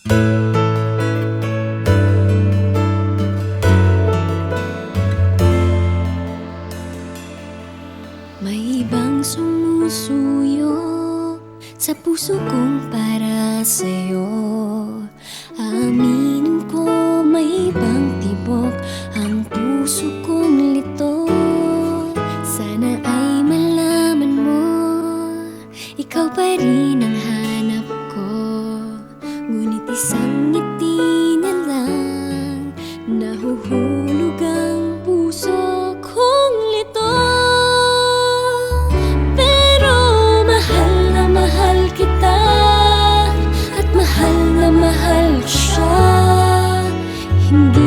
May ibang sumusuyo sa puso kong para sa'yo. Aminin ko may ibang tibok ang puso kong lito. Sana ay malaman mo, ikaw pa rin ang hanap ko. Ngunit isang ngiti na lang, nahuhulog ang puso kong lito. Mahal ko siya, hindi